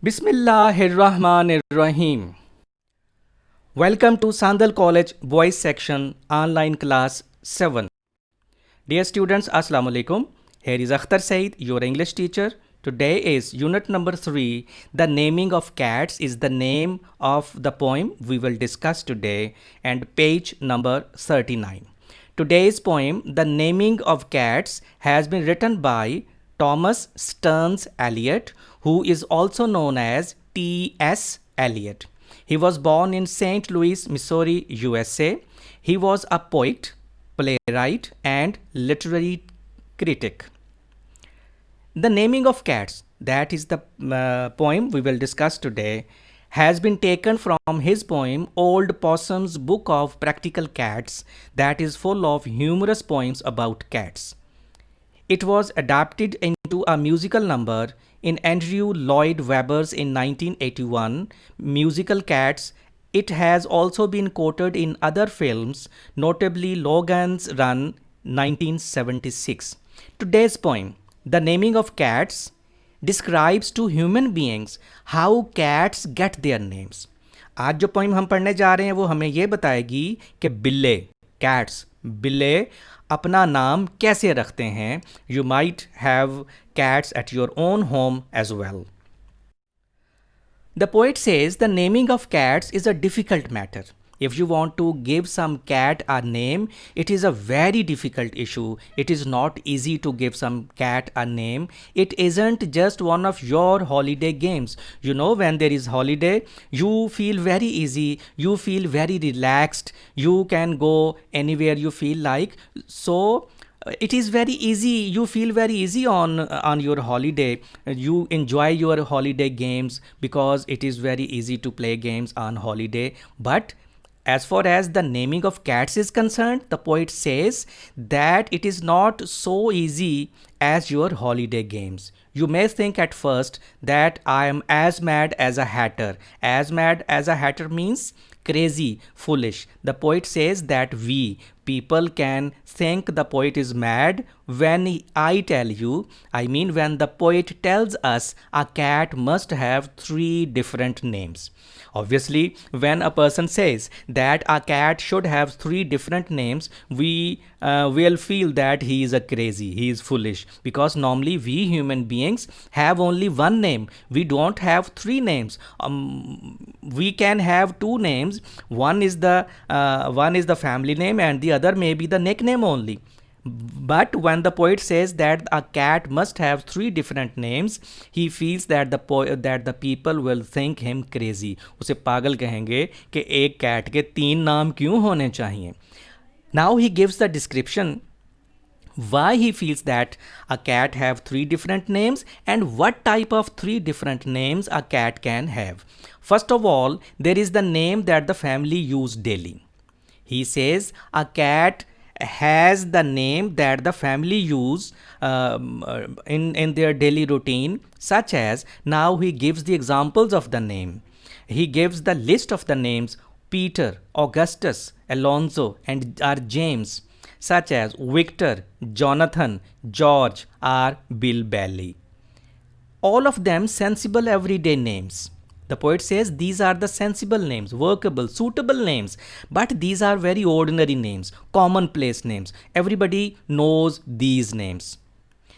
Bismillahirrahmanirrahim. Welcome to Sandal College Boys Section Online Class 7. Dear students, Assalamu alaikum. Here is Akhtar Said, your English teacher. Today is unit number 3. The naming of cats is the name of the poem we will discuss today, and page number 39. Today's poem, The Naming of Cats, has been written by Thomas Stearns Eliot, who is also known as T.S. Eliot. He was born in St. Louis, Missouri, USA. He was a poet, playwright, and literary critic. The Naming of Cats, that is the poem we will discuss today, has been taken from his poem Old Possum's Book of Practical Cats, that is full of humorous poems about cats. It was adapted into a musical number in Andrew Lloyd Webber's in 1981 musical Cats. It has also been quoted in other films, notably Logan's Run 1976. Today's poem, The Naming of Cats, describes to human beings how cats get their names. आज जो poem हम पढ़ने जा रहे हैं वो हमें ये बताएगी कि बिल्ले, कैट्स, बिल्ले अपना नाम कैसे रखते हैं. You might have cats at your own home as well. The poet says the naming of cats is a difficult matter. If you want to give some cat a name, it is a very difficult issue. It is not easy to give some cat a name. It isn't just one of your holiday games. You know, when there is holiday, you feel very easy, you feel very relaxed, you can go anywhere you feel like. So it is very easy, you feel very easy on your holiday. You enjoy your holiday games because it is very easy to play games on holiday. But as far as the naming of cats is concerned, the poet says that it is not so easy as your holiday games. You may think at first that I am as mad as a hatter. As mad as a hatter means crazy, foolish. The poet says that we people can think the poet is mad when I tell you, I mean when the poet tells us a cat must have 3 different names. Obviously, when a person says that a cat should have 3 different names, we will feel that he is a crazy, he is foolish, because normally we human beings have only one name. We don't have 3 names. We can have 2 names. One is the family name, and the other may be the nickname only. But when the poet says that a cat must have 3 different names, he feels that the people will think him crazy. उसे पागल कहेंगे कि एक cat के 3 नाम क्यों होने चाहिए. Now he gives the description why he feels that a cat have 3 different names and what type of 3 different names a cat can have. First of all, there is the name that the family use daily. He says a cat has the name that the family use in their daily routine, such as, now he gives the examples of the name. He gives the list of the names Peter, Augustus, Alonzo, and are James, such as Victor, Jonathan, George, or Bill Bailey. All of them sensible everyday names. The poet says these are the sensible names, workable, suitable names, but these are very ordinary names, commonplace names. Everybody knows these names.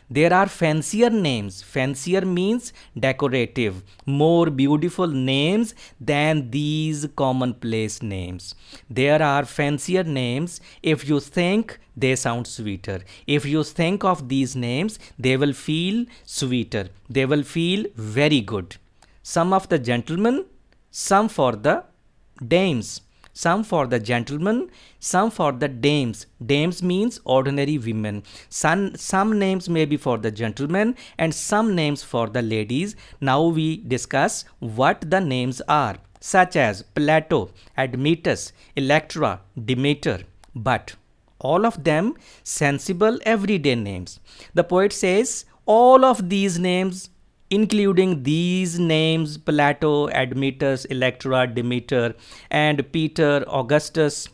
There are fancier names. Fancier means decorative, more beautiful names than these commonplace names. There are fancier names. If you think they sound sweeter. If you think of these names, they will feel sweeter. They will feel very good. Some of the gentlemen, some for the dames. Some for the gentlemen, some for the dames. Dames means ordinary women. Some names may be for the gentlemen and some names for the ladies. Now we discuss what the names are, such as Plato, Admetus, Electra, Demeter. But all of them sensible everyday names. The poet says all of these names, including these names, Plato, Admetus, Electra, Demeter, and Peter, Augustus,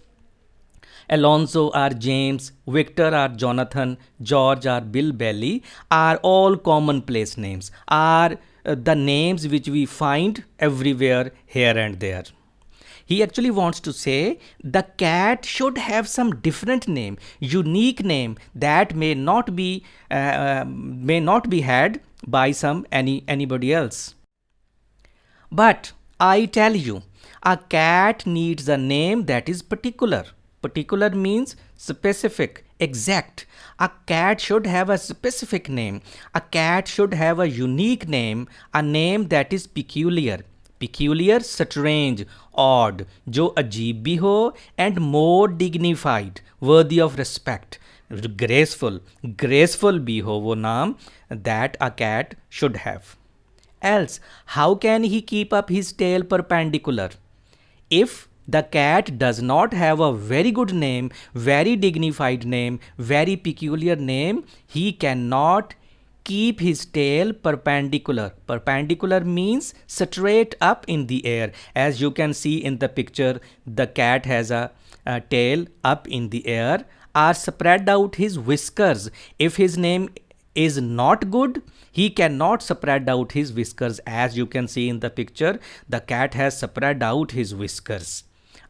Alonso or James, Victor or Jonathan, George or Bill Bailey are all commonplace names, are the names which we find everywhere, here and there. He actually wants to say the cat should have some different name, unique name that may not be had by anybody else. But I tell you, a cat needs a name that is particular. Particular means specific, exact. A cat should have a specific name. A cat should have a unique name, a name that is peculiar. Peculiar, strange, odd, जो अजीब भी हो and more dignified, worthy of respect, graceful, graceful भी हो वो नाम that a cat should have. Else, how can he keep up his tail perpendicular? If the cat does not have a very good name, very dignified name, very peculiar name, he cannot keep his tail perpendicular. Perpendicular means straight up in the air. As you can see in the picture, the cat has a tail up in the air, or spread out his whiskers. If his name is not good, he cannot spread out his whiskers. As you can see in the picture, the cat has spread out his whiskers.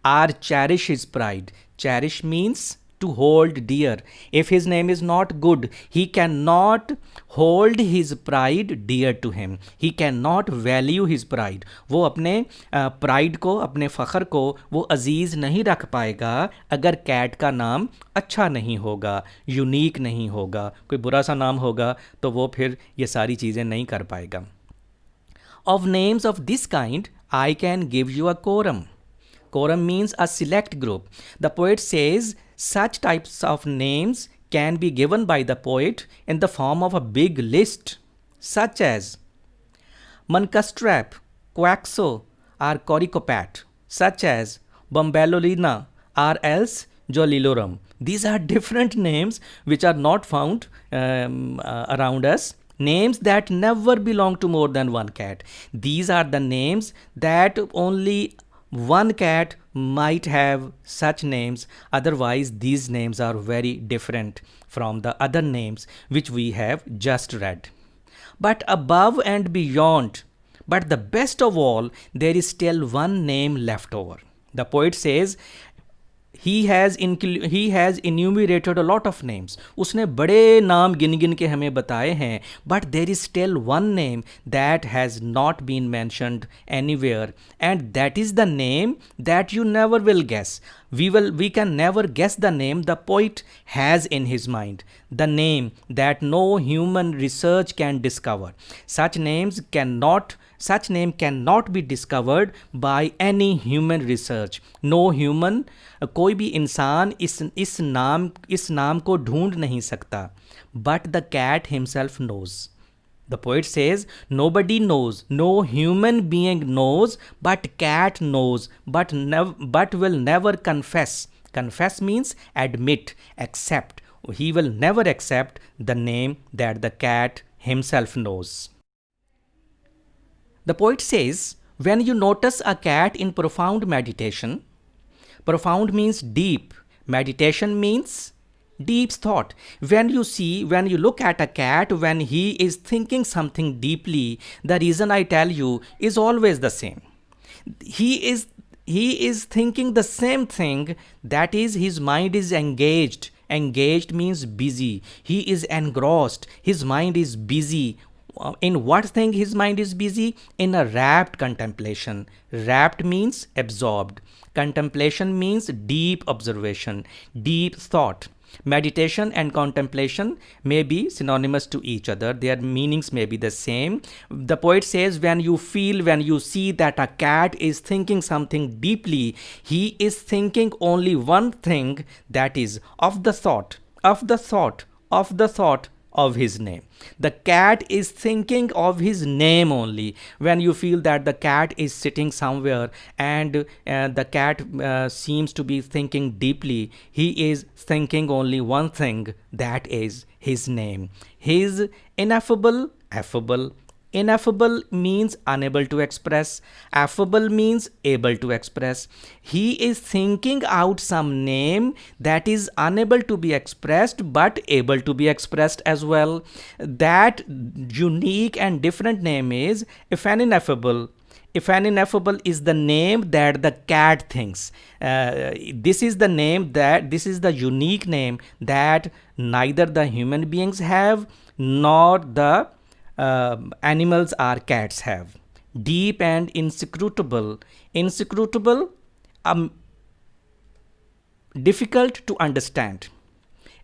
Or cherish his pride. Cherish means to hold dear. If his name is not good, he cannot hold his pride dear to him. He cannot value his pride. वो अपने pride को, अपने फ़ख्र को वो अजीज़ नहीं रख पाएगा अगर कैट का नाम अच्छा नहीं होगा, यूनिक नहीं होगा, कोई बुरा सा नाम होगा तो वो फिर ये सारी चीज़ें नहीं कर पाएगा. Of names of this kind, I can give you a quorum. Quorum means a select group. The poet says such types of names can be given by the poet in the form of a big list, such as Munkustrap, Quaxo, or Coricopat, such as Bombalolina, or else Jolilorum. These are different names which are not found around us. Names that never belong to more than one cat. These are the names that only one cat might have such names, otherwise these names are very different from the other names which we have just read. But above and beyond, but the best of all, there is still one name left over. The poet says he has enumerated a lot of names. उसने बड़े नाम गिन गिन के हमें बताए हैं, but there is still one name that has not been mentioned anywhere, and that is the name that you never will guess. We can never guess the name the poet has in his mind, the name that no human research can discover. Such name cannot be discovered by any human research. No human, कोई भी इंसान इस नाम को ढूंढ नहीं सकता. But the cat himself knows. The poet says nobody knows, no human being knows, but cat knows, but will never confess. Confess means admit, accept. He will never accept the name that the cat himself knows. The poet says, when you notice a cat in profound meditation, profound means deep, meditation means deep thought. When you look at a cat, when he is thinking something deeply, the reason I tell you is always the same. He is thinking the same thing, that is, his mind is engaged. Engaged means busy. He is engrossed. His mind is busy. In what thing his mind is busy? In a rapt contemplation. Rapt means absorbed. Contemplation means deep observation, deep thought. Meditation and contemplation may be synonymous to each other. Their meanings may be the same. The poet says when you see that a cat is thinking something deeply, he is thinking only one thing, that is of the thought of his name. The cat is thinking of his name only. When you feel that the cat is sitting somewhere and the cat seems to be thinking deeply, he is thinking only one thing, that is his name. His ineffable, affable, Ineffable means unable to express. Affable means able to express. He is thinking out some name that is unable to be expressed but able to be expressed as well. That unique and different name is if an ineffable. If an ineffable is the name that the cat thinks. This is the unique name that neither the human beings have nor the animals or cats have. Deep and inscrutable. Inscrutable, difficult to understand.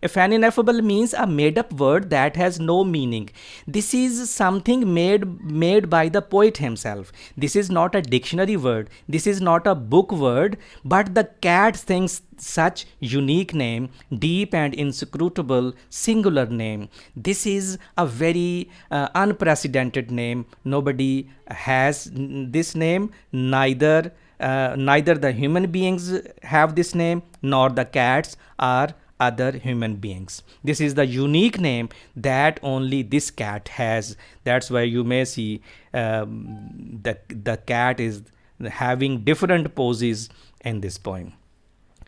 If an ineffable means a made up word that has no meaning. This is something made by the poet himself. This is not a dictionary word. This is not a book word, but the cat thinks such unique name, deep and inscrutable singular name. This is a very unprecedented name. Nobody has this name, neither the human beings have this name nor the cats or other human beings. This is the unique name that only this cat has. That's why you may see the cat is having different poses in this poem.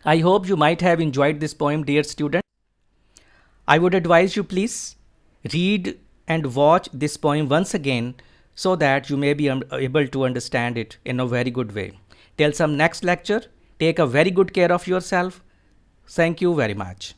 I hope you might have enjoyed this poem, dear student. I would advise you please read and watch this poem once again so that you may be able to understand it in a very good way. Till some next lecture, take a very good care of yourself. Thank you very much.